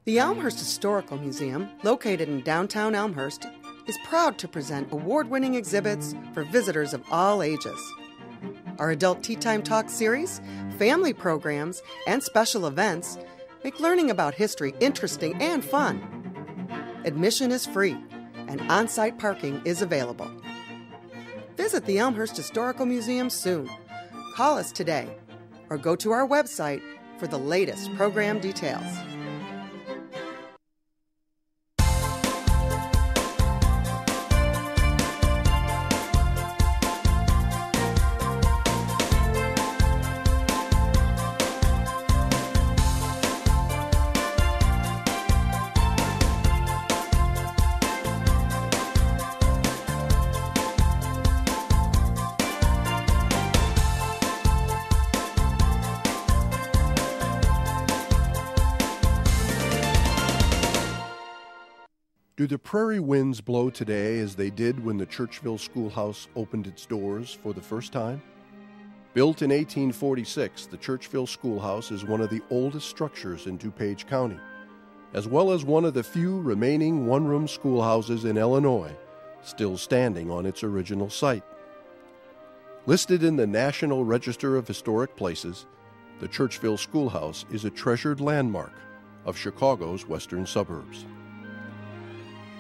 The Elmhurst Historical Museum, located in downtown Elmhurst, is proud to present award-winning exhibits for visitors of all ages. Our Adult Tea Time Talk series, family programs, and special events make learning about history interesting and fun. Admission is free, and on-site parking is available. Visit the Elmhurst Historical Museum soon. Call us today, or go to our website for the latest program details. Do the prairie winds blow today as they did when the Churchville Schoolhouse opened its doors for the first time? Built in 1846, the Churchville Schoolhouse is one of the oldest structures in DuPage County, as well as one of the few remaining one-room schoolhouses in Illinois still standing on its original site. Listed in the National Register of Historic Places, the Churchville Schoolhouse is a treasured landmark of Chicago's western suburbs.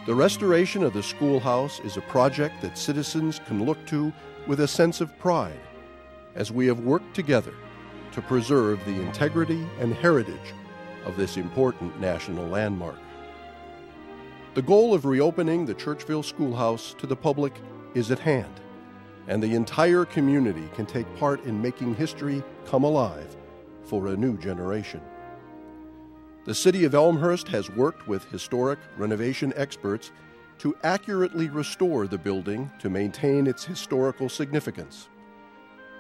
The restoration of the schoolhouse is a project that citizens can look to with a sense of pride as we have worked together to preserve the integrity and heritage of this important national landmark. The goal of reopening the Churchville Schoolhouse to the public is at hand, and the entire community can take part in making history come alive for a new generation. The City of Elmhurst has worked with historic renovation experts to accurately restore the building to maintain its historical significance,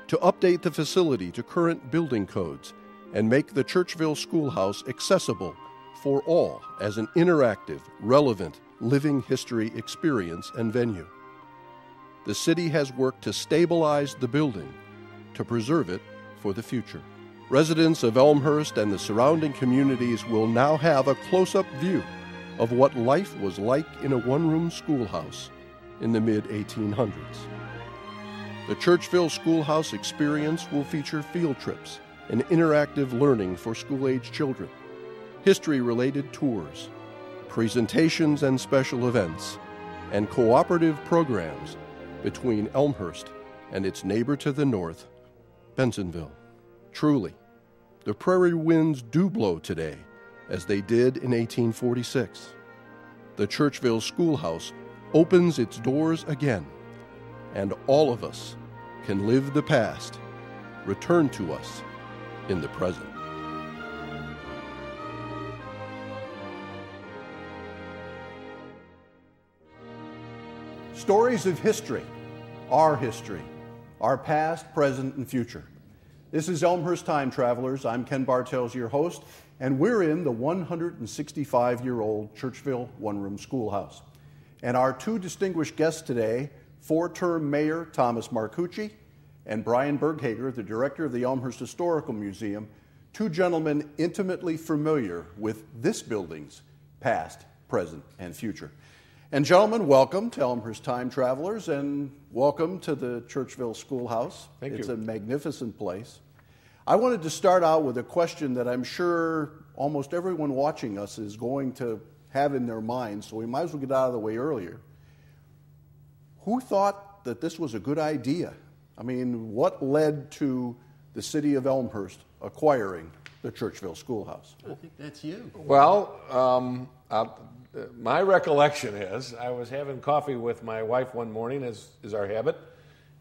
to update the facility to current building codes, and make the Churchville Schoolhouse accessible for all as an interactive, relevant, living history experience and venue. The city has worked to stabilize the building, to preserve it for the future. Residents of Elmhurst and the surrounding communities will now have a close-up view of what life was like in a one-room schoolhouse in the mid-1800s. The Churchville Schoolhouse experience will feature field trips and interactive learning for school-age children, history-related tours, presentations and special events, and cooperative programs between Elmhurst and its neighbor to the north, Bensenville. Truly, the prairie winds do blow today, as they did in 1846. The Churchville Schoolhouse opens its doors again, and all of us can live the past, return to us in the present. Stories of history, our past, present, and future. This is Elmhurst Time Travelers. I'm Ken Bartels, your host, and we're in the 165-year-old Churchville one-room schoolhouse. And our two distinguished guests today, four-term Mayor Thomas Marcucci and Brian Berghager, the director of the Elmhurst Historical Museum, two gentlemen intimately familiar with this building's past, present, and future. And gentlemen, welcome to Elmhurst Time Travelers, and welcome to the Churchville Schoolhouse. Thank you. It's a magnificent place. I wanted to start out with a question that I'm sure almost everyone watching us is going to have in their mind, so we might as well get out of the way earlier. Who thought that this was a good idea? I mean, what led to the city of Elmhurst acquiring the Churchville Schoolhouse? I think that's you. Well, my recollection is I was having coffee with my wife one morning, as is our habit,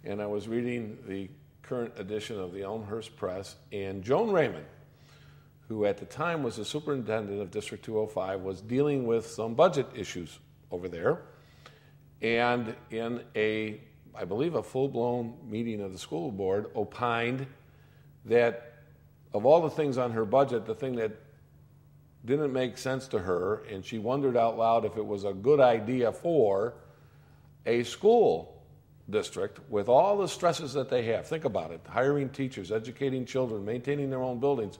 and I was reading the current edition of the Elmhurst Press, and Joan Raymond, who at the time was the superintendent of District 205, was dealing with some budget issues over there, and in I believe a full-blown meeting of the school board, opined that of all the things on her budget, the thing that didn't make sense to her, and she wondered out loud if it was a good idea for a school district with all the stresses that they have. Think about it, hiring teachers, educating children, maintaining their own buildings.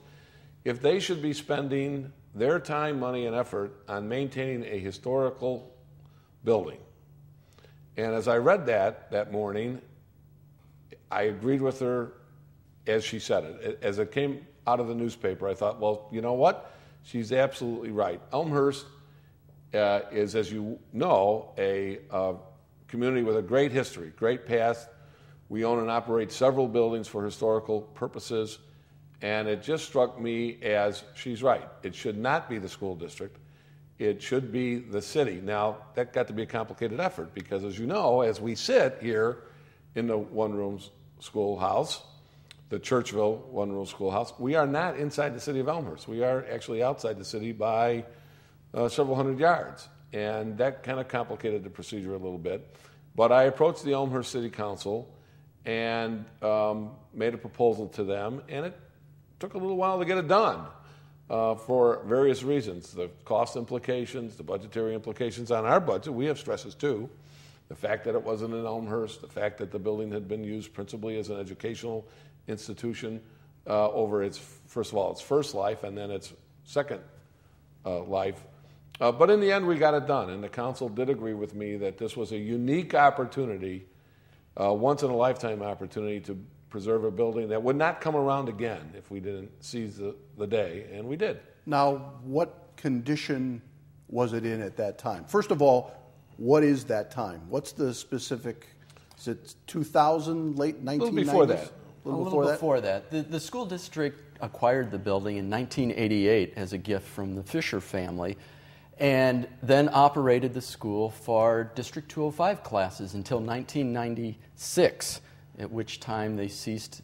If they should be spending their time, money, and effort on maintaining a historical building. And as I read that morning, I agreed with her as she said it. As it came out of the newspaper, I thought, well, you know what? She's absolutely right. Elmhurst is, as you know, a community with a great history, great past. We own and operate several buildings for historical purposes, and it just struck me as she's right. It should not be the school district. It should be the city. Now, that got to be a complicated effort because, as you know, as we sit here in the one-room schoolhouse, the Churchville one-room schoolhouse, we are not inside the city of Elmhurst. We are actually outside the city by several hundred yards, and that kind of complicated the procedure a little bit. But I approached the Elmhurst City Council and made a proposal to them, and it took a little while to get it done for various reasons. The cost implications, the budgetary implications on our budget. We have stresses too. The fact that it wasn't in Elmhurst, the fact that the building had been used principally as an educational institution over its, first of all, its first life and then its second life. But in the end, we got it done, and the council did agree with me that this was a unique opportunity, once-in-a-lifetime opportunity to preserve a building that would not come around again if we didn't seize the day, and we did. Now, what condition was it in at that time? First of all, what is that time? What's the specific, is it 2000, late 1990s? A little before that. A little before that. The school district acquired the building in 1988 as a gift from the Fisher family, and then operated the school for District 205 classes until 1996, at which time they ceased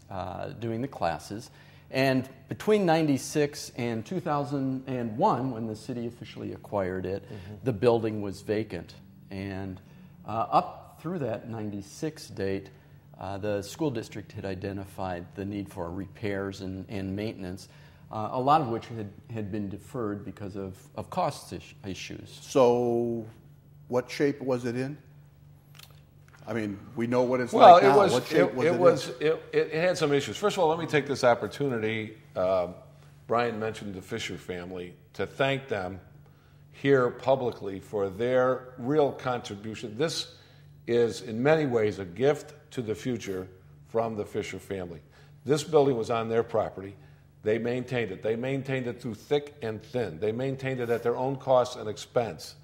doing the classes. And between 96 and 2001, when the city officially acquired it, the building was vacant. And up through that 96 date, the school district had identified the need for repairs and maintenance, a lot of which had been deferred because of cost issues. So what shape was it in? I mean, we know what it's like now. What shape was it in? It had some issues. First of all, let me take this opportunity, Brian mentioned the Fisher family, to thank them here publicly for their real contribution. This is in many ways a gift to the future from the Fisher family. This building was on their property. They maintained it. They maintained it through thick and thin. They maintained it at their own cost and expense.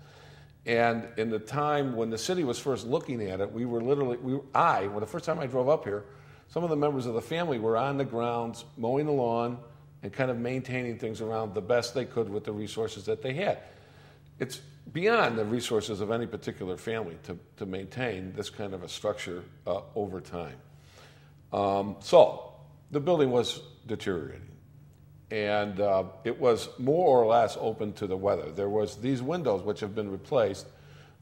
And in the time when the city was first looking at it, when the first time I drove up here, some of the members of the family were on the grounds mowing the lawn and kind of maintaining things around the best they could with the resources that they had. It's beyond the resources of any particular family to maintain this kind of a structure over time. So the building was deteriorating, and it was more or less open to the weather. There was these windows, which have been replaced,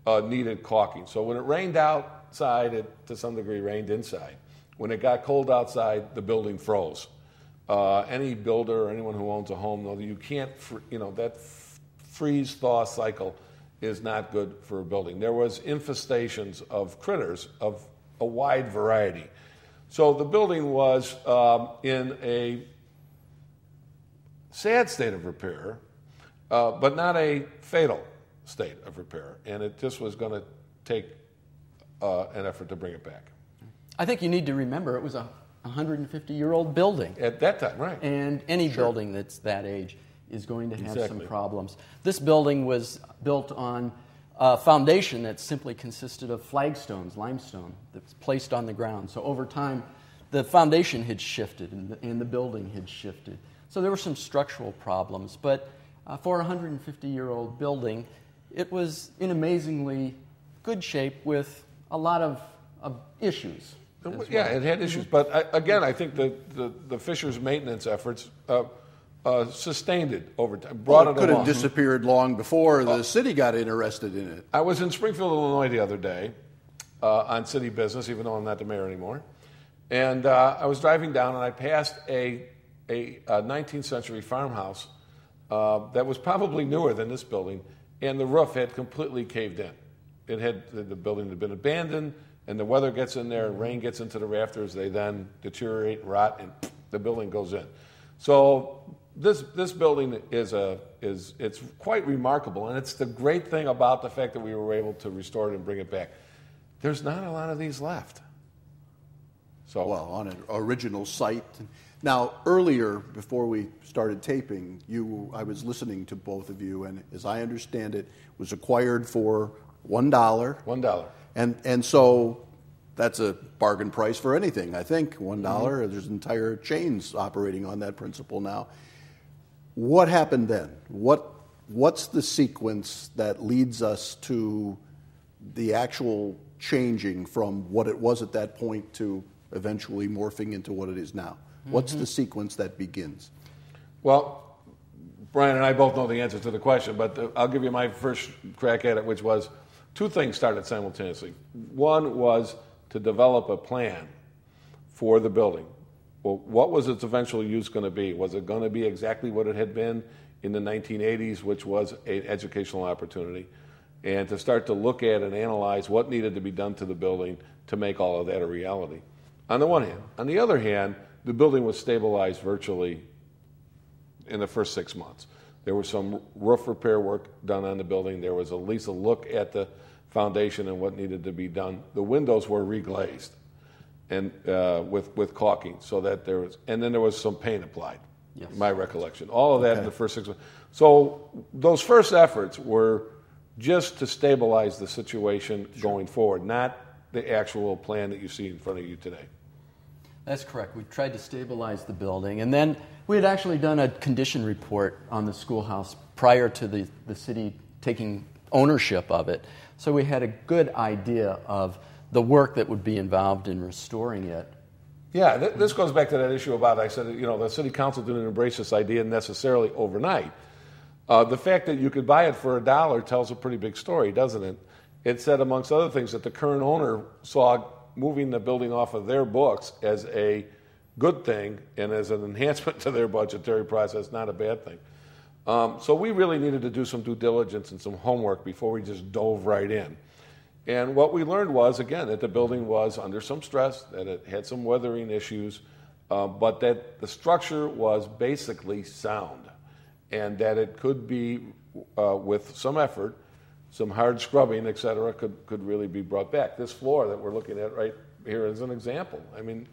needed caulking. So when it rained outside, it to some degree rained inside. When it got cold outside, the building froze. Any builder or anyone who owns a home knows that you can't, that freeze-thaw cycle is not good for a building. There was infestations of critters of a wide variety. So the building was in a sad state of repair, but not a fatal state of repair. And it just was going to take an effort to bring it back. I think you need to remember it was a 150-year-old building. At that time, right. And any building that's that age is going to have some problems. This building was built on a foundation that simply consisted of flagstones, limestone, that was placed on the ground. So over time, the foundation had shifted and the building had shifted. So there were some structural problems. But for a 150-year-old building, it was in amazingly good shape with a lot of issues. Yeah, it had issues. But again, I think the Fisher's maintenance efforts sustained it over time, brought it along. It could have disappeared long before the city got interested in it. I was in Springfield, Illinois the other day on city business, even though I'm not the mayor anymore. And I was driving down, and I passed a 19th century farmhouse that was probably newer than this building, and the roof had completely caved in. The building had been abandoned, and the weather gets in there, and rain gets into the rafters. They then deteriorate, rot, and the building goes in. So this building is it's quite remarkable, and it's the great thing about the fact that we were able to restore it and bring it back. There's not a lot of these left. So Well, on an original site. Now, earlier, before we started taping, I was listening to both of you, and as I understand it, was acquired for $1. $1. And so that's a bargain price for anything, I think, $1. Mm-hmm. There's entire chains operating on that principle now. What happened then? What's the sequence that leads us to the actual changing from what it was at that point to eventually morphing into what it is now? What's the sequence that begins? Well, Brian and I both know the answer to the question, but I'll give you my first crack at it, which was two things started simultaneously. One was to develop a plan for the building. Well, what was its eventual use going to be? Was it going to be exactly what it had been in the 1980s, which was an educational opportunity? And to start to look at and analyze what needed to be done to the building to make all of that a reality. On the one hand. On the other hand, the building was stabilized virtually in the first 6 months. There was some roof repair work done on the building. There was at least a look at the foundation and what needed to be done. The windows were reglazed and with caulking, so that there was, and then there was some paint applied. Yes. My recollection, all of that in the first 6 months. So those first efforts were just to stabilize the situation going forward, not the actual plan that you see in front of you today. That's correct. We tried to stabilize the building, and then we had actually done a condition report on the schoolhouse prior to the city taking ownership of it. So we had a good idea of the work that would be involved in restoring it. Yeah, this goes back to that issue about, I said, the city council didn't embrace this idea necessarily overnight. The fact that you could buy it for $1 tells a pretty big story, doesn't it? It said, amongst other things, that the current owner saw moving the building off of their books as a good thing and as an enhancement to their budgetary process, not a bad thing. So we really needed to do some due diligence and some homework before we just dove right in. And what we learned was, again, that the building was under some stress, that it had some weathering issues, but that the structure was basically sound and that it could be, with some effort, some hard scrubbing, et cetera, could really be brought back. This floor that we're looking at right here is an example. I mean,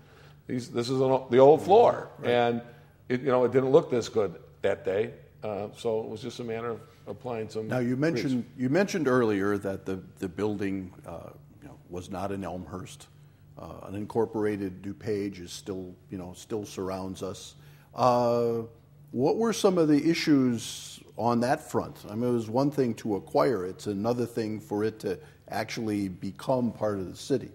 this is the old floor, right. And it didn't look this good that day, so it was just a matter of applying some. Now you mentioned earlier that the building was not in Elmhurst. An incorporated DuPage is still surrounds us. What were some of the issues on that front? I mean, it was one thing to acquire it; it's another thing for it to actually become part of the city.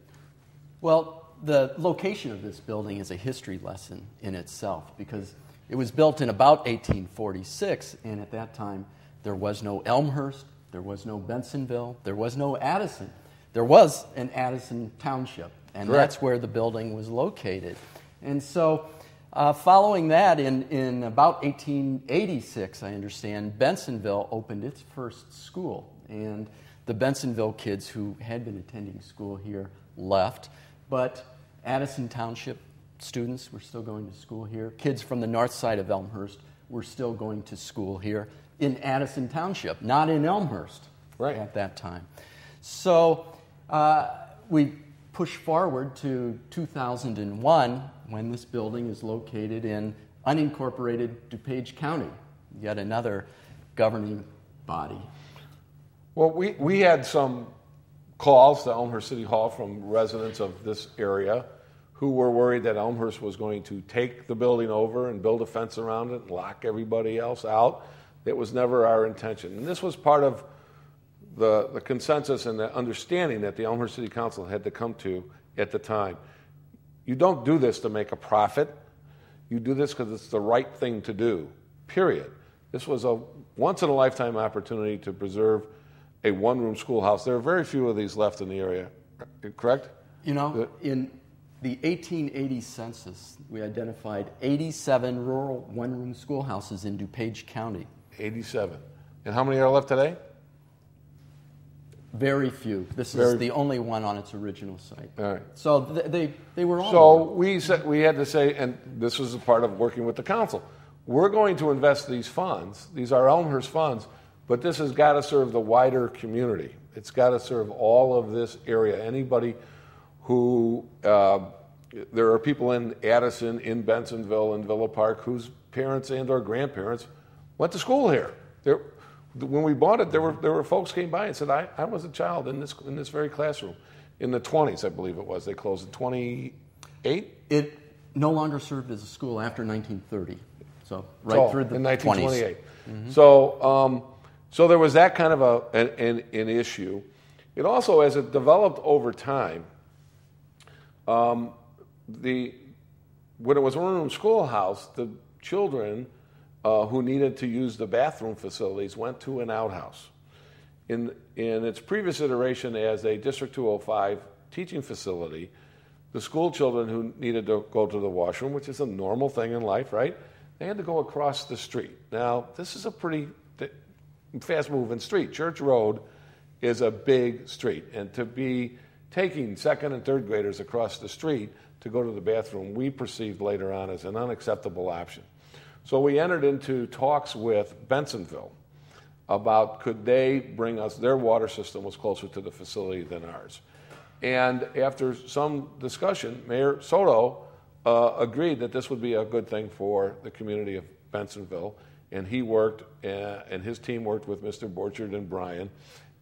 Well, the location of this building is a history lesson in itself, because it was built in about 1846, and at that time there was no Elmhurst, there was no Bensenville, there was no Addison. There was an Addison Township, and Correct. That's where the building was located. And so following that, in about 1886, I understand, Bensenville opened its first school, and the Bensenville kids who had been attending school here left, but Addison Township students were still going to school here. Kids from the north side of Elmhurst were still going to school here in Addison Township, not in Elmhurst at that time. So we push forward to 2001, when this building is located in unincorporated DuPage County, yet another governing body. Well, we had some calls to Elmhurst City Hall from residents of this area who were worried that Elmhurst was going to take the building over and build a fence around it and lock everybody else out. It was never our intention. And this was part of the consensus and the understanding that the Elmhurst City Council had to come to at the time. You don't do this to make a profit. You do this because it's the right thing to do, period. This was a once-in-a-lifetime opportunity to preserve a one-room schoolhouse. There are very few of these left in the area, correct? In the 1880 census, we identified 87 rural one-room schoolhouses in DuPage County. 87. And how many are left today? Very few. This is the only one on its original site. All right. So they were all. So we had to say, and this was a part of working with the council, we're going to invest these funds. These are Elmhurst funds, but this has got to serve the wider community. It's got to serve all of this area. Anybody who, there are people in Addison, in Bensenville, in Villa Park, whose parents and or grandparents went to school here. When we bought it, there were folks came by and said, I was a child in this very classroom. In the 20s, I believe it was. They closed in 28? It no longer served as a school after 1930. So right through the in 20s. 1928. Mm-hmm. So there was that kind of an issue. It also, as it developed over time, when it was a one-room schoolhouse, the children who needed to use the bathroom facilities went to an outhouse. In its previous iteration as a District 205 teaching facility, the school children who needed to go to the washroom, which is a normal thing in life, right? They had to go across the street. Now, this is a pretty fast-moving street. Church Road is a big street, and to be taking second and third graders across the street to go to the bathroom, we perceived later on as an unacceptable option. So we entered into talks with Bensenville about could they bring us, their water system was closer to the facility than ours. And after some discussion, Mayor Soto agreed that this would be a good thing for the community of Bensenville, and he worked, and his team worked with Mr. Borchard and Brian,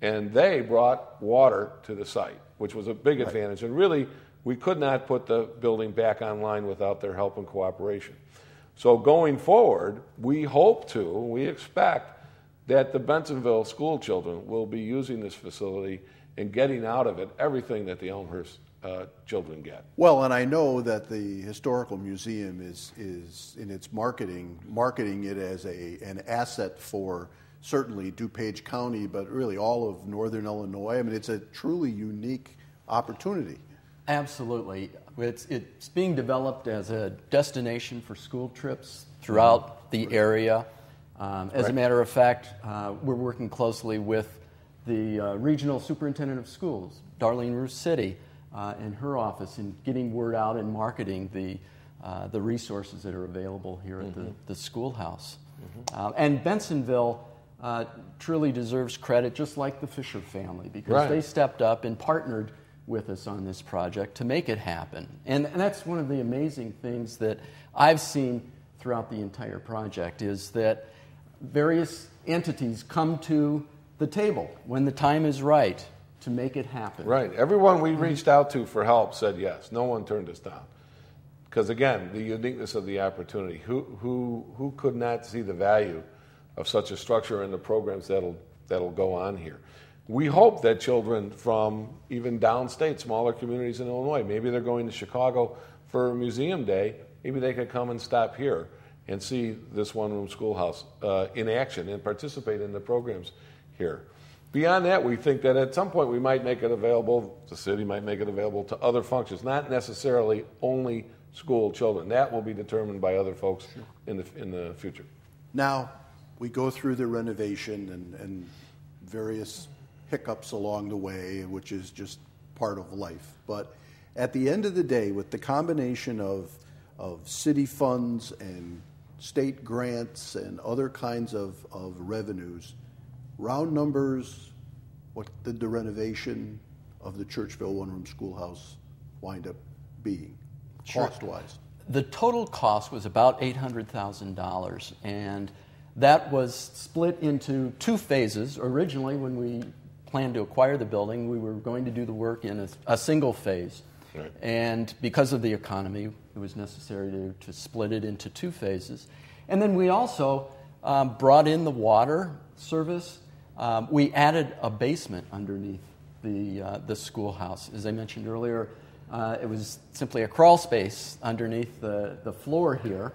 and they brought water to the site, which was a big advantage. And really, we could not put the building back online without their help and cooperation. So going forward, we expect that the Bensenville school children will be using this facility and getting out of it everything that the Elmhurst children get. Well, and I know that the Historical Museum is in its marketing it as an asset for certainly DuPage County, but really all of Northern Illinois. I mean, it's a truly unique opportunity. Absolutely. It's being developed as a destination for school trips throughout the area. As a matter of fact, we're working closely with the Regional Superintendent of Schools, Darlene Roos City, in her office, in getting word out and marketing the resources that are available here at the schoolhouse. And Bensenville truly deserves credit, just like the Fisher family, because they stepped up and partnered with us on this project to make it happen. And that's one of the amazing things that I've seen throughout the entire project, is that various entities come to the table when the time is right to make it happen. Right. Everyone we reached out to for help said yes. No one turned us down. Because again, the uniqueness of the opportunity. Who could not see the value of such a structure and the programs that'll go on here? We hope that children from even downstate, smaller communities in Illinois, maybe they're going to Chicago for Museum Day, maybe they could come and stop here and see this one-room schoolhouse in action and participate in the programs here. Beyond that, we think that at some point we might make it available, the city might make it available to other functions, not necessarily only school children. That will be determined by other folks in the future. Now, we go through the renovation and various hiccups along the way, which is just part of life. But at the end of the day, with the combination of city funds and state grants and other kinds of revenues, round numbers, what did the renovation of the Churchville one-room schoolhouse wind up being, cost-wise? The total cost was about $800,000, and that was split into two phases. Originally, when we planned to acquire the building, we were going to do the work in a single phase. Right. And because of the economy, it was necessary to split it into two phases. And then we also brought in the water service. We added a basement underneath the schoolhouse. As I mentioned earlier, it was simply a crawl space underneath the floor here.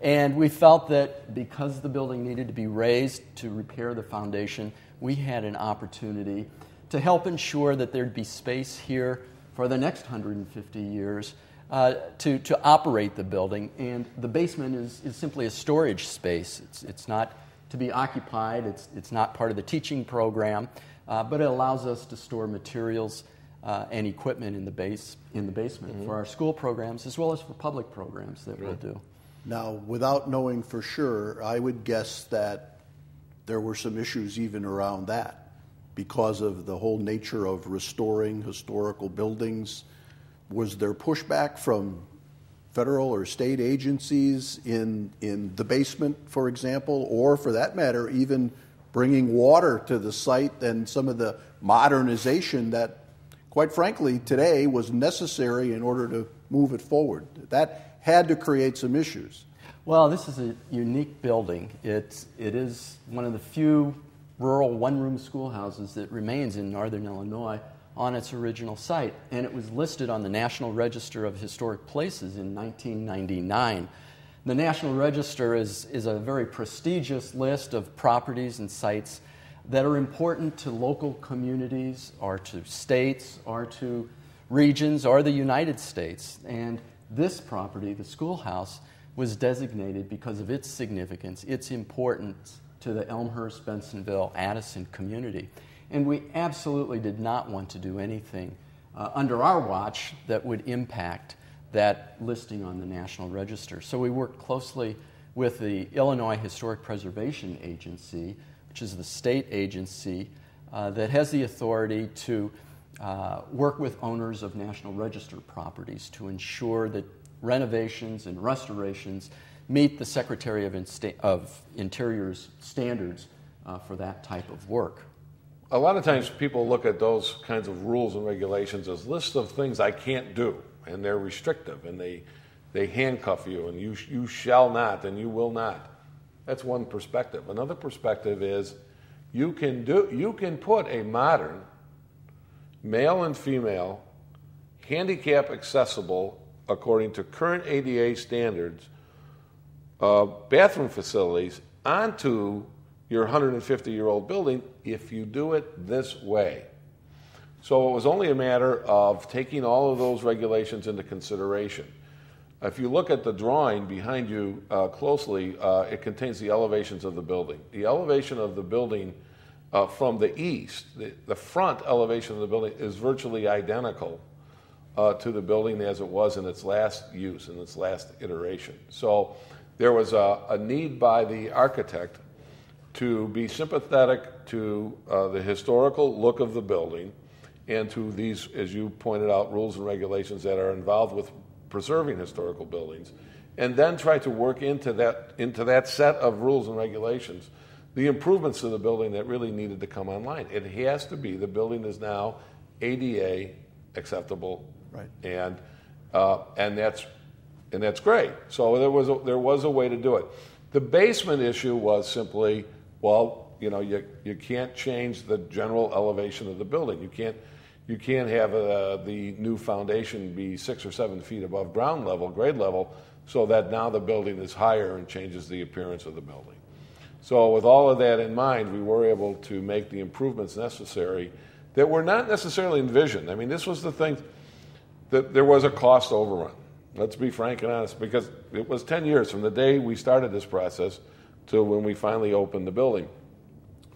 And we felt that because the building needed to be raised to repair the foundation, we had an opportunity to help ensure that there'd be space here for the next 150 years to operate the building. And the basement is simply a storage space. It's not to be occupied. It's not part of the teaching program, but it allows us to store materials and equipment in the basement for our school programs as well as for public programs that we'll do. Now, without knowing for sure, I would guess that there were some issues even around that because of the whole nature of restoring historical buildings. Was there pushback from federal or state agencies in the basement, for example, or for that matter, even bringing water to the site and some of the modernization that, quite frankly, today was necessary in order to move it forward? That had to create some issues. Well, this is a unique building. It is one of the few rural one-room schoolhouses that remains in northern Illinois on its original site, and it was listed on the National Register of Historic Places in 1999. The National Register is a very prestigious list of properties and sites that are important to local communities or to states or to regions or the United States. And this property, the schoolhouse, was designated because of its significance, its importance to the Elmhurst, Bensenville, Addison community. And we absolutely did not want to do anything under our watch that would impact that listing on the National Register. So we worked closely with the Illinois Historic Preservation Agency, which is the state agency that has the authority to work with owners of National Register properties to ensure that renovations and restorations meet the Secretary of Interior's standards for that type of work. A lot of times people look at those kinds of rules and regulations as lists of things I can't do, and they're restrictive, and they handcuff you, and you shall not, and you will not. That's one perspective. Another perspective is you can put a modern, male and female, handicap accessible, according to current ADA standards, bathroom facilities onto your 150-year-old building if you do it this way. So it was only a matter of taking all of those regulations into consideration. If you look at the drawing behind you closely, it contains the elevations of the building. The elevation of the building from the east, the front elevation of the building is virtually identical to the building as it was in its last use, in its last iteration. So there was a need by the architect to be sympathetic to the historical look of the building and to these, as you pointed out, rules and regulations that are involved with preserving historical buildings, and then try to work into that set of rules and regulations the improvements to the building that really needed to come online. It has to be, the building is now ADA acceptable, right? And that's great. So there was a way to do it. The basement issue was simply, well, you can't change the general elevation of the building. You can't have the new foundation be 6 or 7 feet above ground level, grade level, so that now the building is higher and changes the appearance of the building. So with all of that in mind, we were able to make the improvements necessary that were not necessarily envisioned. I mean, this was the thing, that there was a cost overrun. Let's be frank and honest, because it was 10 years from the day we started this process to when we finally opened the building.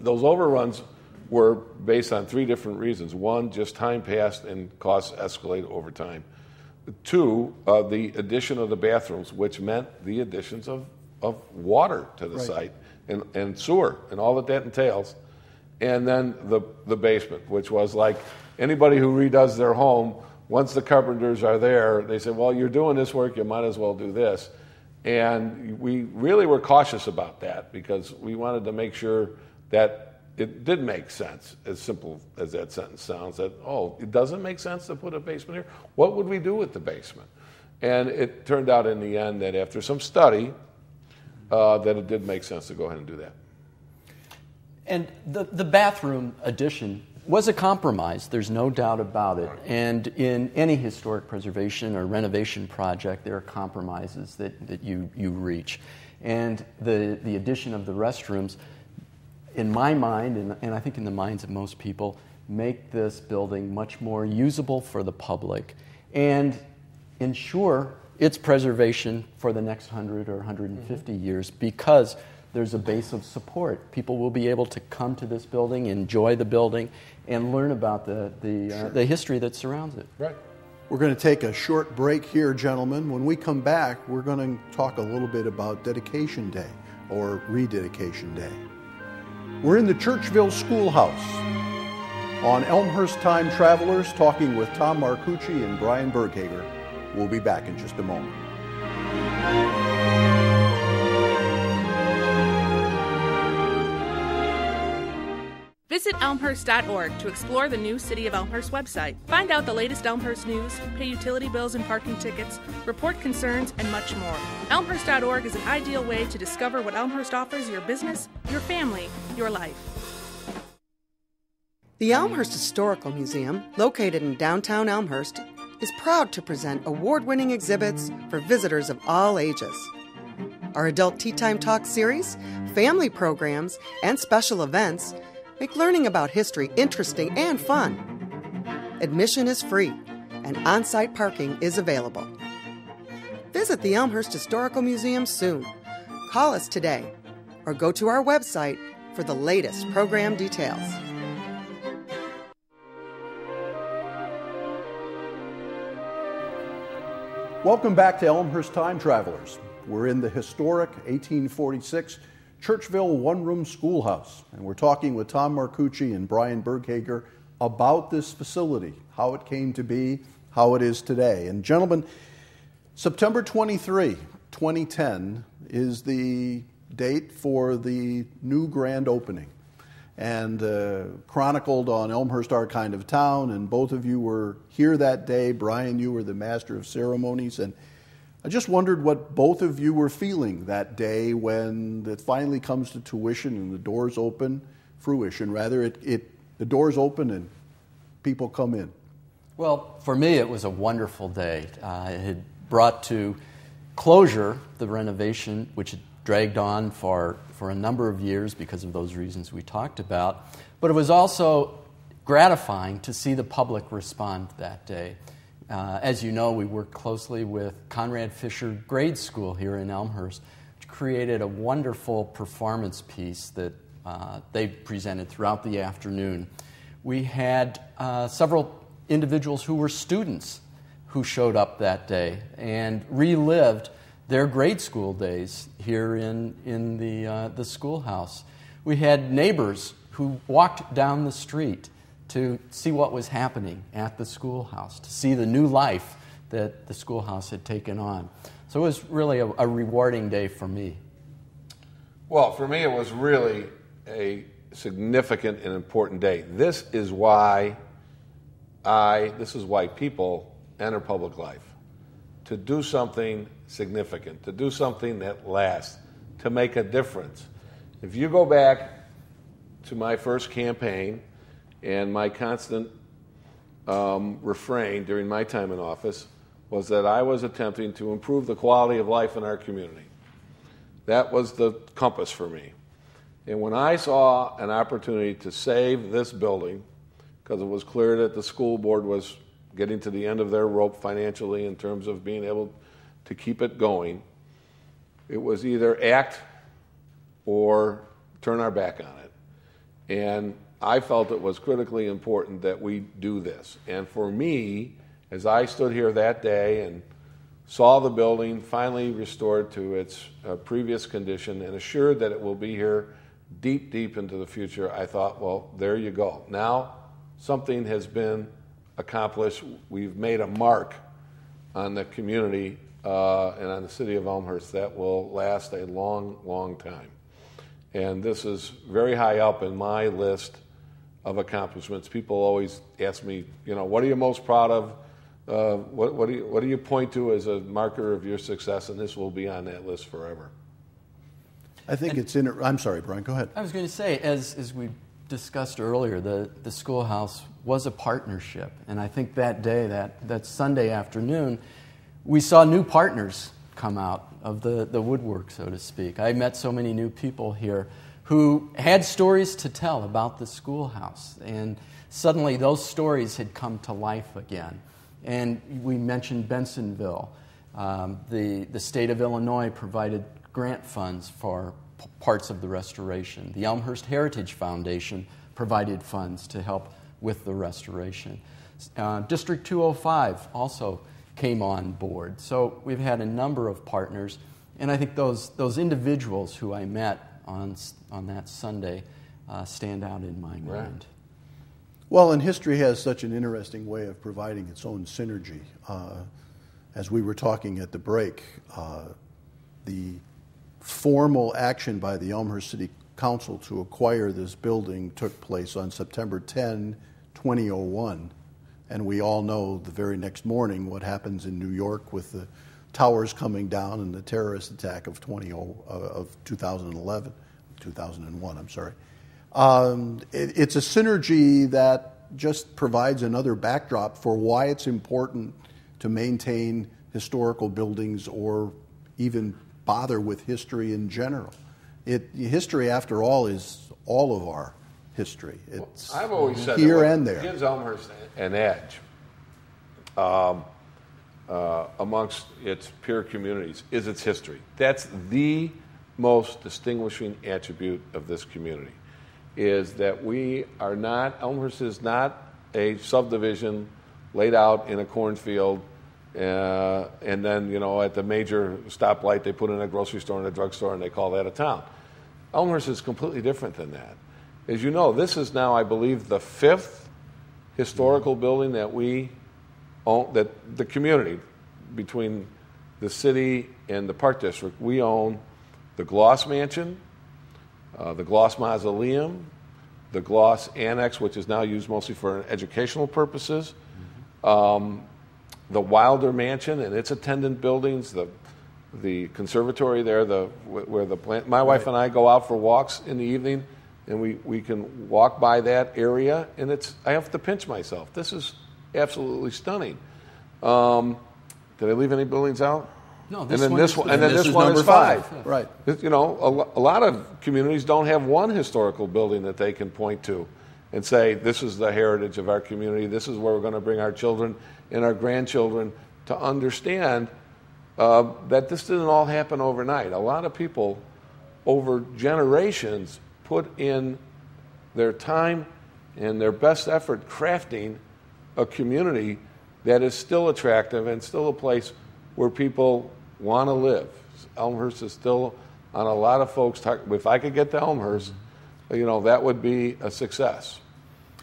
Those overruns were based on 3 different reasons. 1, just time passed and costs escalate over time. 2, the addition of the bathrooms, which meant the additions of water to the site and sewer and all that entails. And then the basement, which was like anybody who redoes their home, once the carpenters are there, they say, well, you're doing this work, you might as well do this. And we really were cautious about that because we wanted to make sure that it did make sense, as simple as that sentence sounds, that, oh, it doesn't make sense to put a basement here? What would we do with the basement? And it turned out in the end that after some study, that it did make sense to go ahead and do that. And the bathroom addition was a compromise, there's no doubt about it. And in any historic preservation or renovation project, there are compromises that you reach. And the addition of the restrooms, in my mind, and I think in the minds of most people, make this building much more usable for the public and ensure its preservation for the next 100 or 150 years because there's a base of support. People will be able to come to this building, enjoy the building, and learn about the history that surrounds it. Right. We're going to take a short break here, gentlemen. When we come back, we're going to talk a little bit about Dedication Day or Rededication Day. We're in the Churchville Schoolhouse on Elmhurst Time Travelers, talking with Tom Marcucci and Brian Berghager. We'll be back in just a moment. Visit elmhurst.org to explore the new City of Elmhurst website. Find out the latest Elmhurst news, pay utility bills and parking tickets, report concerns, and much more. Elmhurst.org is an ideal way to discover what Elmhurst offers your business, your family, your life. The Elmhurst Historical Museum, located in downtown Elmhurst, is proud to present award-winning exhibits for visitors of all ages. Our Adult Tea Time Talk series, family programs, and special events make learning about history interesting and fun. Admission is free, and on-site parking is available. Visit the Elmhurst Historical Museum soon. Call us today, or go to our website for the latest program details. Welcome back to Elmhurst Time Travelers. We're in the historic 1846 Churchville one-room schoolhouse, and we're talking with Tom Marcucci and Brian Berghager about this facility, how it came to be, how it is today. And gentlemen, September 23, 2010 is the date for the new grand opening, and chronicled on Elmhurst Our Kind of Town, and both of you were here that day. Brian, you were the master of ceremonies, and I just wondered what both of you were feeling that day when it finally comes to fruition and the doors open, the doors open and people come in. Well, for me, it was a wonderful day. It had brought to closure the renovation, which had dragged on for a number of years because of those reasons we talked about. But it was also gratifying to see the public respond that day. As you know, we worked closely with Conrad Fisher Grade School here in Elmhurst, which created a wonderful performance piece that they presented throughout the afternoon. We had several individuals who were students who showed up that day and relived their grade school days here in the schoolhouse. We had neighbors who walked down the street to see what was happening at the schoolhouse, to see the new life that the schoolhouse had taken on. So it was really a rewarding day for me. Well, for me, it was really a significant and important day. This is why people enter public life, to do something significant, to do something that lasts, to make a difference. If you go back to my first campaign, and my constant refrain during my time in office was that I was attempting to improve the quality of life in our community. That was the compass for me. And when I saw an opportunity to save this building, because it was clear that the school board was getting to the end of their rope financially in terms of being able to keep it going, it was either act or turn our back on it. And I felt it was critically important that we do this. And for me, as I stood here that day and saw the building finally restored to its previous condition and assured that it will be here deep, deep into the future, I thought, well, there you go. Now something has been accomplished. We've made a mark on the community and on the city of Elmhurst that will last a long, long time. And this is very high up in my list of accomplishments. People always ask me, what are you most proud of? What do you point to as a marker of your success? And this will be on that list forever. I think I'm sorry, Brian, go ahead. I was going to say, as we discussed earlier, the schoolhouse was a partnership. And I think that day, that Sunday afternoon, we saw new partners come out of the woodwork, so to speak. I met so many new people here who had stories to tell about the schoolhouse. And suddenly those stories had come to life again. And we mentioned Bensonville. The state of Illinois provided grant funds for parts of the restoration. The Elmhurst Heritage Foundation provided funds to help with the restoration. District 205 also came on board. So we've had a number of partners, and I think those individuals who I met on that Sunday stand out in my mind. Well, and history has such an interesting way of providing its own synergy. As we were talking at the break, the formal action by the Elmhurst City Council to acquire this building took place on September 10, 2001. And we all know the very next morning what happens in New York with the towers coming down and the terrorist attack of 2001, I'm sorry. It's a synergy that just provides another backdrop for why it's important to maintain historical buildings or even bother with history in general. History, after all, is all of our history. It's I've always said here that and there. Gives Elmhurst an edge amongst its peer communities is its history. That's the most distinguishing attribute of this community, is that Elmhurst is not a subdivision laid out in a cornfield, and then, at the major stoplight they put in a grocery store and a drugstore and they call that a town. Elmhurst is completely different than that. As you know, this is now, I believe, the 5th historical building that we own, that the community, between the city and the Park District, we own the Gloss Mansion, the Gloss Mausoleum, the Gloss Annex, which is now used mostly for educational purposes, the Wilder Mansion and its attendant buildings, the conservatory there, where the plant. My wife and I go out for walks in the evening, and we can walk by that area, and I have to pinch myself. This is absolutely stunning. Did I leave any buildings out? No, this one is number 5. Right. A lot of communities don't have one historical building that they can point to and say, this is the heritage of our community, this is where we're going to bring our children and our grandchildren to understand that this didn't all happen overnight. A lot of people over generations put in their time and their best effort crafting a community that is still attractive and still a place where people want to live. Elmhurst is still on a lot of folks' if I could get to Elmhurst, that would be a success.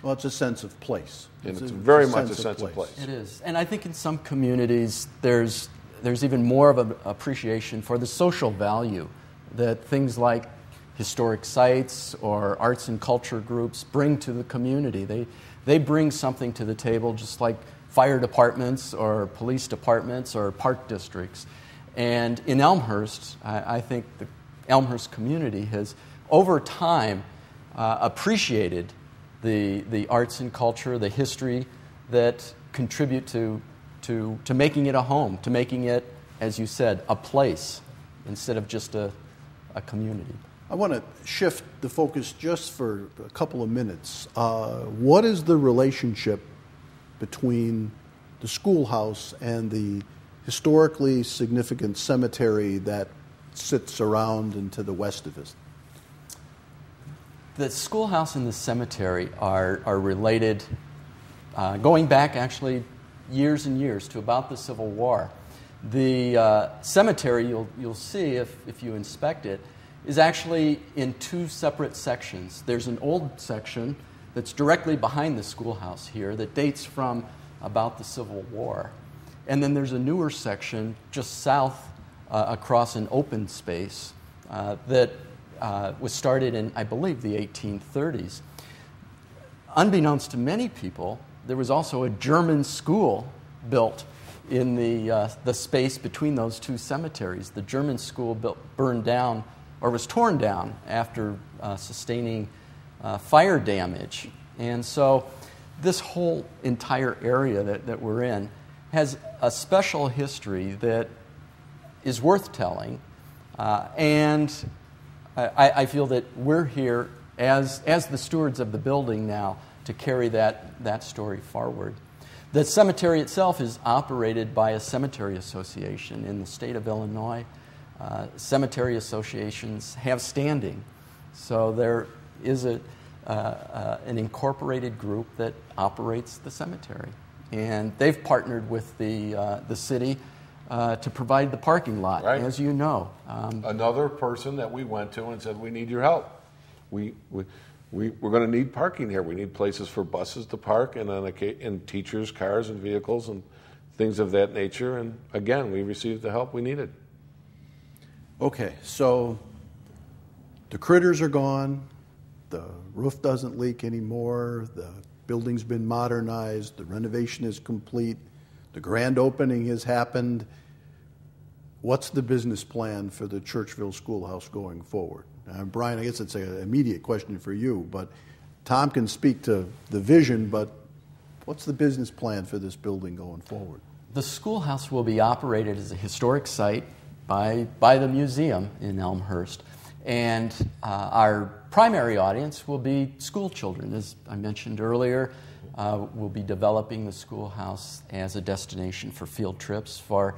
Well, it's a sense of place. And it's very much a sense of place. It is. And I think in some communities there's even more of an appreciation for the social value that things like historic sites or arts and culture groups bring to the community. They bring something to the table, just like fire departments or police departments or park districts. And in Elmhurst, I think the Elmhurst community has, over time, appreciated the arts and culture, the history that contribute to making it a home, to making it, as you said, a place instead of just a community. I want to shift the focus just for a couple of minutes. What is the relationship between the schoolhouse and the historically significant cemetery that sits around and to the west of us? The schoolhouse and the cemetery are related, going back actually years and years to about the Civil War. The cemetery, you'll see if you inspect it, is actually in 2 separate sections. There's an old section that's directly behind the schoolhouse here that dates from about the Civil War. And then there's a newer section just south across an open space that was started in, I believe, the 1830s. Unbeknownst to many people, there was also a German school built in the space between those 2 cemeteries. The German school burned down, or was torn down after sustaining fire damage. And so this whole entire area that we're in has a special history that is worth telling. And I feel that we're here as the stewards of the building now to carry that story forward. The cemetery itself is operated by a cemetery association in the state of Illinois. Cemetery associations have standing. So there is an incorporated group that operates the cemetery. And they've partnered with the city to provide the parking lot, right. as you know. Another person that we went to and said, we need your help. We're going to need parking here. We need places for buses to park and teachers' cars and vehicles and things of that nature. And again, we received the help we needed. Okay, so the critters are gone. The roof doesn't leak anymore. The building's been modernized. The renovation is complete. The grand opening has happened. What's the business plan for the Churchville Schoolhouse going forward? Brian, I guess it's an immediate question for you, but Tom can speak to the vision, but what's the business plan for this building going forward? The schoolhouse will be operated as a historic site by the museum in Elmhurst, and our primary audience will be school children. As I mentioned earlier, we'll be developing the schoolhouse as a destination for field trips for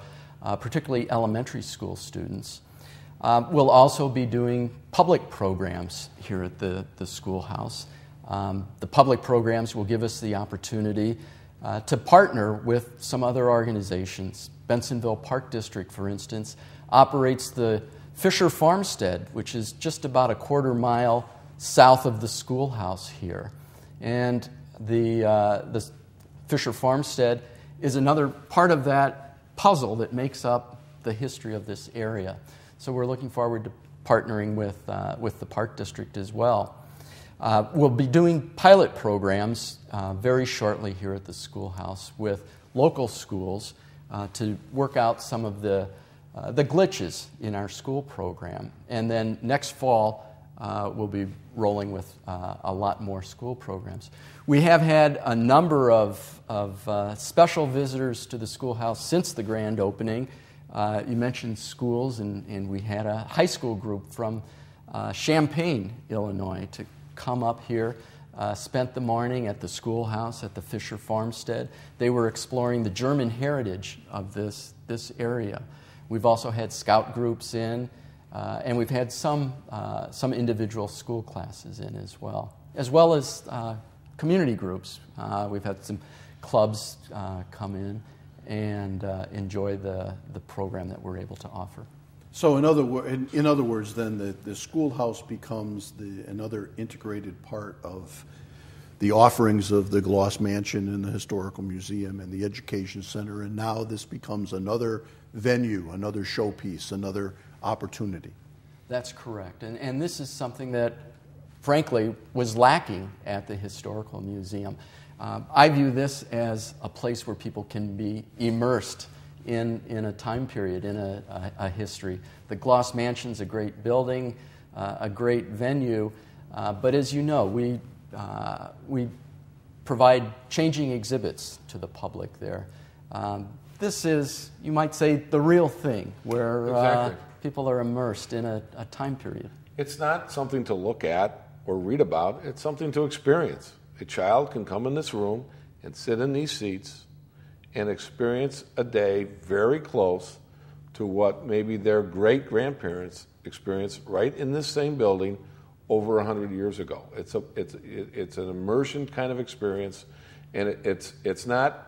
particularly elementary school students. We'll also be doing public programs here at the schoolhouse. The public programs will give us the opportunity to partner with some other organizations. Bensonville Park District, for instance, operates the Fisher Farmstead, which is just about a quarter mile south of the schoolhouse here. And the Fisher Farmstead is another part of that puzzle that makes up the history of this area. So we're looking forward to partnering with the Park District as well. We'll be doing pilot programs very shortly here at the schoolhouse with local schools to work out some of the glitches in our school program. And then next fall, we'll be rolling with a lot more school programs. We have had a number of special visitors to the schoolhouse since the grand opening. You mentioned schools, and we had a high school group from Champaign, Illinois, to come up here, spent the morning at the schoolhouse at the Fisher Farmstead. They were exploring the German heritage of this area. We've also had scout groups in, and we've had some individual school classes in as well as community groups. We've had some clubs come in and enjoy the program that we're able to offer. So in other words, then the schoolhouse becomes another integrated part of the offerings of the Gloss Mansion and the Historical Museum and the Education Center, and now this becomes another venue, another showpiece, another opportunity. That's correct. And this is something that, frankly, was lacking at the Historical Museum. I view this as a place where people can be immersed in a time period, in a history. The Gloss Mansion's a great building, a great venue, but as you know, we provide changing exhibits to the public there. This is, you might say, the real thing, where exactly. People are immersed in a time period. It's not something to look at or read about, it's something to experience. A child can come in this room and sit in these seats and experience a day very close to what maybe their great-grandparents experienced right in this same building over 100 years ago. It's an immersion kind of experience, and it's not,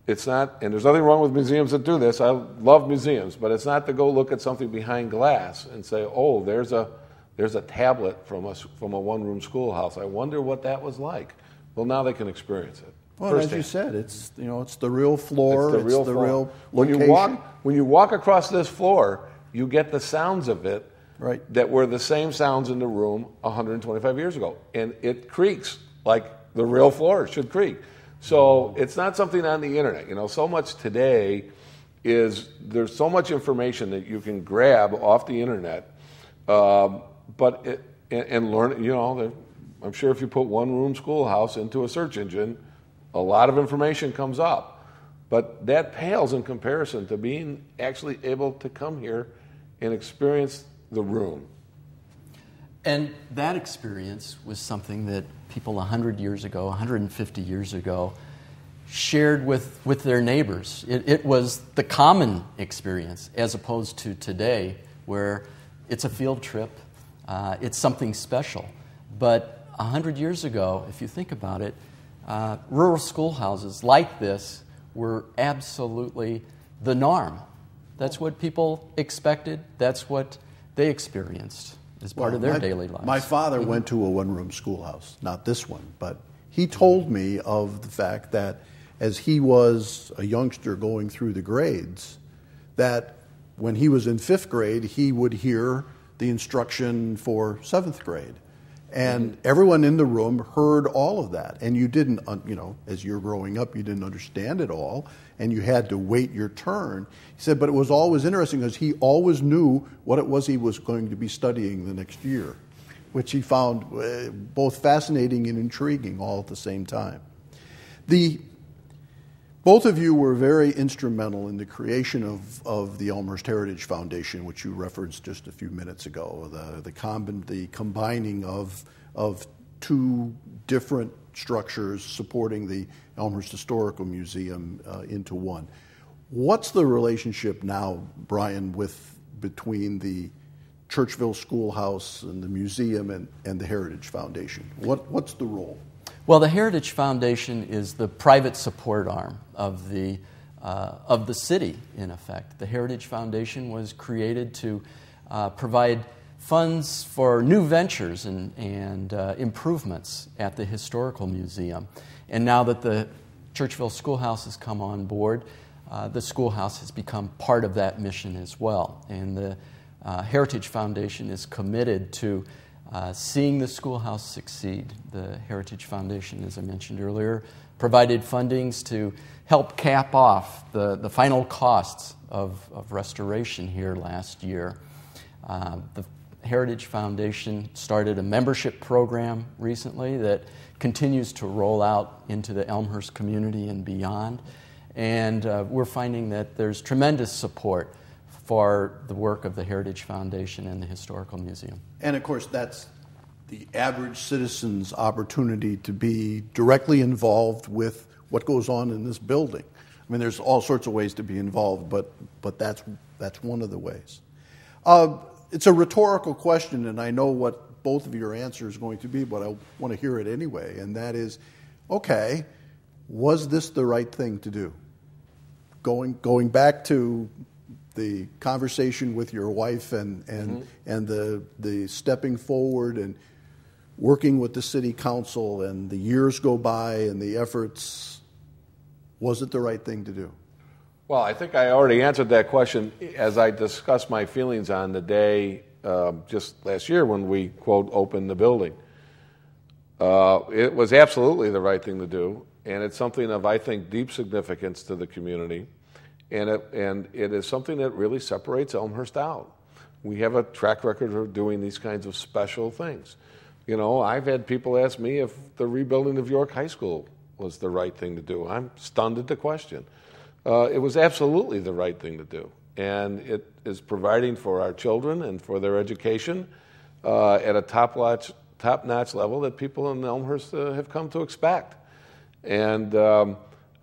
and there's nothing wrong with museums that do this. I love museums, but it's not to go look at something behind glass and say, oh, there's a tablet from a one-room schoolhouse. I wonder what that was like. Well, now they can experience it. Well, as you said, it's the real floor. It's the real location. When you walk across this floor, you get the sounds of it. Right. That were the same sounds in the room 125 years ago, and it creaks like the real floor should creak. So it's not something on the internet. So much today is there's so much information that you can grab off the internet, and learn. I'm sure if you put one-room schoolhouse into a search engine, a lot of information comes up, but that pales in comparison to being actually able to come here and experience the room. And that experience was something that people 100 years ago, 150 years ago, shared with their neighbors. It was the common experience, as opposed to today, where it's a field trip, it's something special. But 100 years ago, if you think about it, rural schoolhouses like this were absolutely the norm. That's what people expected. That's what they experienced as part of their daily lives. My father went to a one-room schoolhouse, not this one, but he told me of the fact that as he was a youngster going through the grades, that when he was in 5th grade, he would hear the instruction for 7th grade. And everyone in the room heard all of that. And you didn't, as you're growing up, you didn't understand it all, and you had to wait your turn. He said, but it was always interesting because he always knew what it was he was going to be studying the next year, which he found both fascinating and intriguing all at the same time. Both of you were very instrumental in the creation of the Elmhurst Heritage Foundation, which you referenced just a few minutes ago, the combining of two different structures supporting the Elmhurst Historical Museum into one. What's the relationship now, Brian, between the Churchville Schoolhouse and the museum and the Heritage Foundation? What's the role? Well, the Heritage Foundation is the private support arm of the city, in effect. The Heritage Foundation was created to provide funds for new ventures and improvements at the Historical Museum. And now that the Churchville Schoolhouse has come on board, the schoolhouse has become part of that mission as well. And the Heritage Foundation is committed to seeing the schoolhouse succeed. The Heritage Foundation, as I mentioned earlier, provided fundings to help cap off the final costs of restoration here last year. The Heritage Foundation started a membership program recently that continues to roll out into the Elmhurst community and beyond. And we're finding that there's tremendous support for the work of the Heritage Foundation and the Historical Museum. And of course, that's the average citizen's opportunity to be directly involved with what goes on in this building. I mean, there's all sorts of ways to be involved, but that's one of the ways. It's a rhetorical question, and I know what both of your answer is going to be, but I want to hear it anyway, and that is, okay, was this the right thing to do? Going back to the conversation with your wife and the stepping forward and working with the city council, and the years go by and the efforts, was it the right thing to do? Well, I think I already answered that question as I discussed my feelings on the day just last year when we, quote, opened the building. It was absolutely the right thing to do, and it's something of, I think, deep significance to the community. And it is something that really separates Elmhurst out. We have a track record of doing these kinds of special things. You know, I've had people ask me if the rebuilding of York High School was the right thing to do. I'm stunned at the question. It was absolutely the right thing to do. And it is providing for our children and for their education at a top-notch level that people in Elmhurst have come to expect. And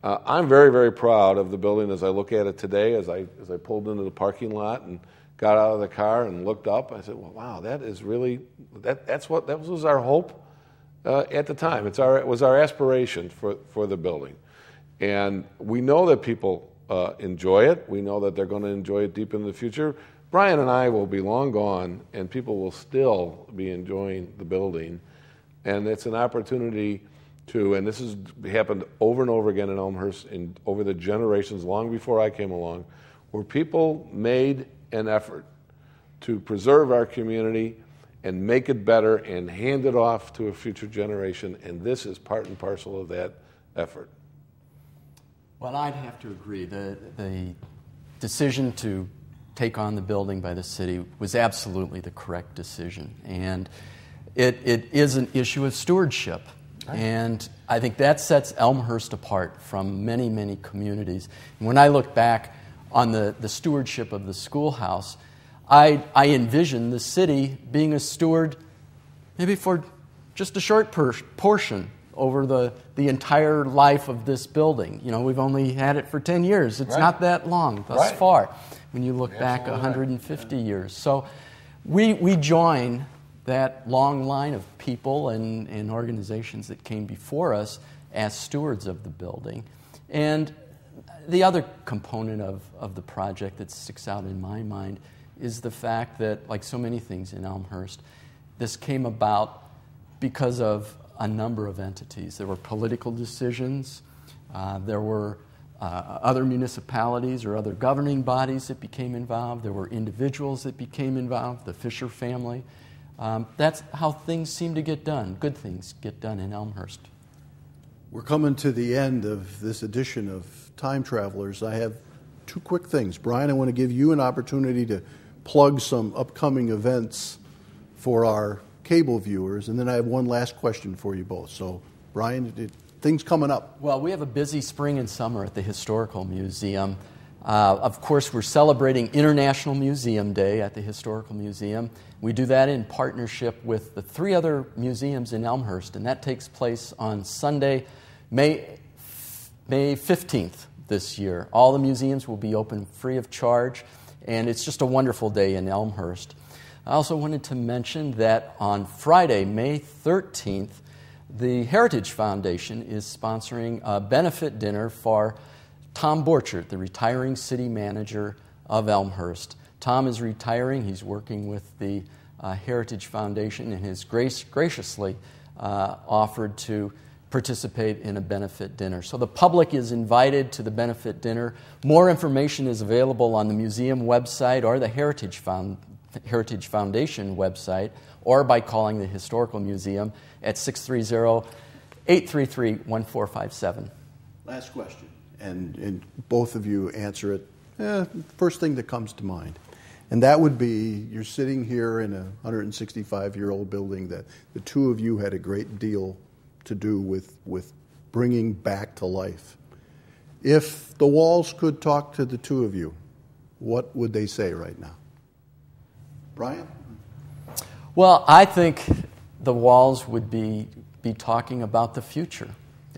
I'm very, very proud of the building as I look at it today. As I pulled into the parking lot and got out of the car and looked up, I said, well, wow, that is really, that was our hope at the time. It was our aspiration for the building. And we know that people enjoy it. We know that they're going to enjoy it deep into the future. Brian and I will be long gone, and people will still be enjoying the building. And it's an opportunity to, and this has happened over and over again in Elmhurst over the generations long before I came along, where people made an effort to preserve our community and make it better and hand it off to a future generation, and this is part and parcel of that effort. Well, I'd have to agree. The decision to take on the building by the city was absolutely the correct decision, and it is an issue of stewardship. And I think that sets Elmhurst apart from many, many communities. And when I look back on the stewardship of the schoolhouse, I envision the city being a steward maybe for just a short portion over the entire life of this building. You know, we've only had it for 10 years. It's not that long thus far when you look back 150 years. So we join that long line of people and organizations that came before us as stewards of the building. And the other component of the project that sticks out in my mind is the fact that, like so many things in Elmhurst, this came about because of a number of entities. There were political decisions, there were other municipalities or other governing bodies that became involved, there were individuals that became involved, the Fisher family. That's how things seem to get done, good things get done in Elmhurst. We're coming to the end of this edition of Time Travelers. I have two quick things. Brian, I want to give you an opportunity to plug some upcoming events for our cable viewers, and then I have one last question for you both. So, Brian, things coming up. Well, we have a busy spring and summer at the Historical Museum. Of course, we're celebrating International Museum Day at the Historical Museum. We do that in partnership with the 3 other museums in Elmhurst, and that takes place on Sunday, May 15th this year. All the museums will be open free of charge, and it's just a wonderful day in Elmhurst. I also wanted to mention that on Friday, May 13th, the Heritage Foundation is sponsoring a benefit dinner for Tom Borchert, the retiring city manager of Elmhurst. Tom is retiring. He's working with the Heritage Foundation and has graciously offered to participate in a benefit dinner. So the public is invited to the benefit dinner. More information is available on the museum website or the Heritage Foundation website, or by calling the Historical Museum at 630-833-1457. Last question, and both of you answer it. First thing that comes to mind, and that would be, you're sitting here in a 165-year-old building that the two of you had a great deal to do with bringing back to life. If the walls could talk to the two of you, what would they say right now? Brian? Well, I think the walls would be talking about the future.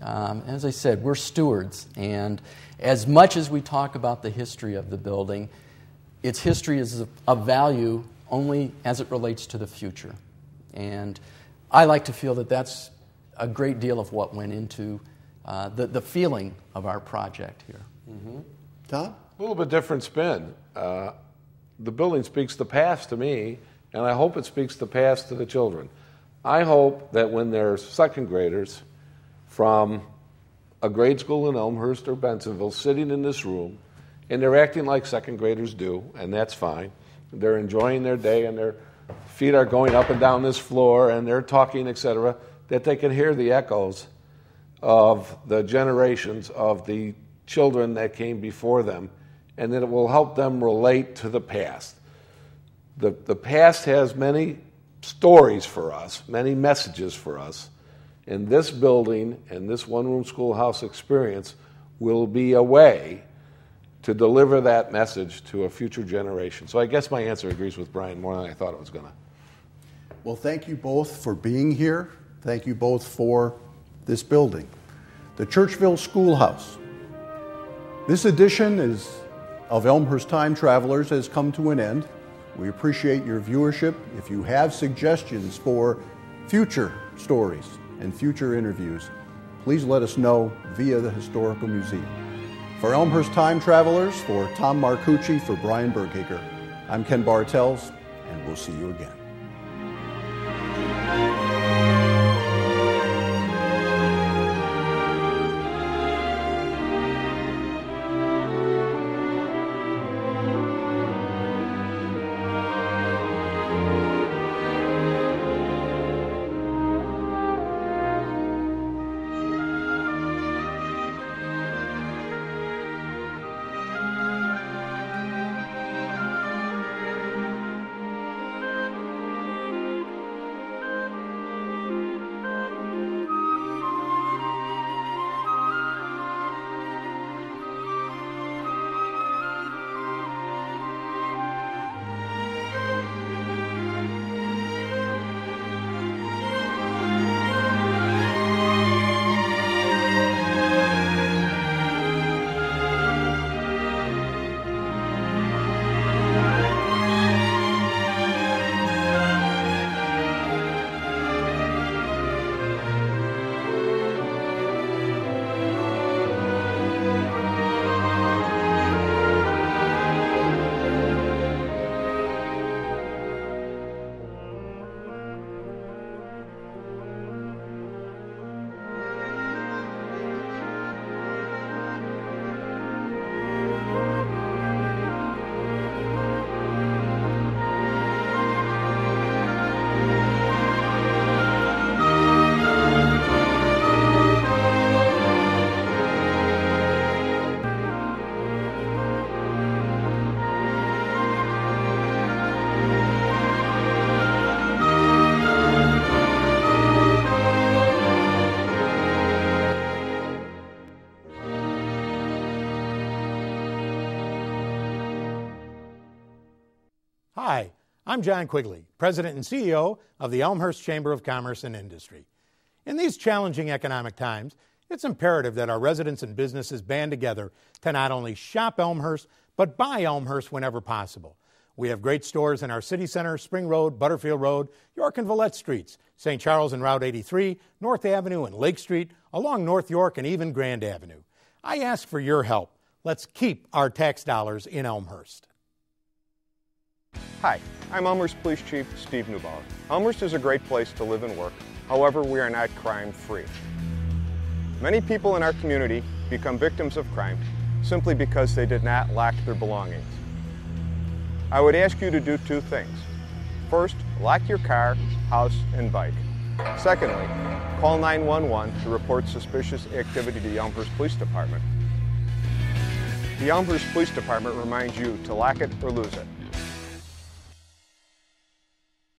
As I said, we're stewards, and as much as we talk about the history of the building, its history is of value only as it relates to the future. And I like to feel that that's a great deal of what went into the feeling of our project here. Mm-hmm. Tom? A little bit different spin. The building speaks the past to me, and I hope it speaks the past to the children. I hope that when they're second graders from a grade school in Elmhurst or Bensenville sitting in this room, and they're acting like second graders do, and that's fine. They're enjoying their day, and their feet are going up and down this floor, and they're talking, etc., that they can hear the echoes of the generations of the children that came before them, and that it will help them relate to the past. The past has many stories for us, many messages for us, and this building and this one-room schoolhouse experience will be a way to deliver that message to a future generation. So I guess my answer agrees with Brian more than I thought it was going to. Well, thank you both for being here. Thank you both for this building. The Churchville Schoolhouse. This edition of Elmhurst Time Travelers has come to an end. We appreciate your viewership. If you have suggestions for future stories and future interviews, please let us know via the Historical Museum. For Elmhurst Time Travelers, for Tom Marcucci, for Brian Berghager, I'm Ken Bartels, and we'll see you again. Hi, I'm John Quigley, President and CEO of the Elmhurst Chamber of Commerce and Industry. In these challenging economic times, it's imperative that our residents and businesses band together to not only shop Elmhurst, but buy Elmhurst whenever possible. We have great stores in our city center, Spring Road, Butterfield Road, York and Villette Streets, St. Charles and Route 83, North Avenue and Lake Street, along North York and even Grand Avenue. I ask for your help. Let's keep our tax dollars in Elmhurst. Hi, I'm Elmhurst Police Chief Steve Neubauer. Elmhurst is a great place to live and work. However, we are not crime-free. Many people in our community become victims of crime simply because they did not lock their belongings. I would ask you to do two things. First, lock your car, house, and bike. Secondly, call 911 to report suspicious activity to the Elmhurst Police Department. The Elmhurst Police Department reminds you to lock it or lose it.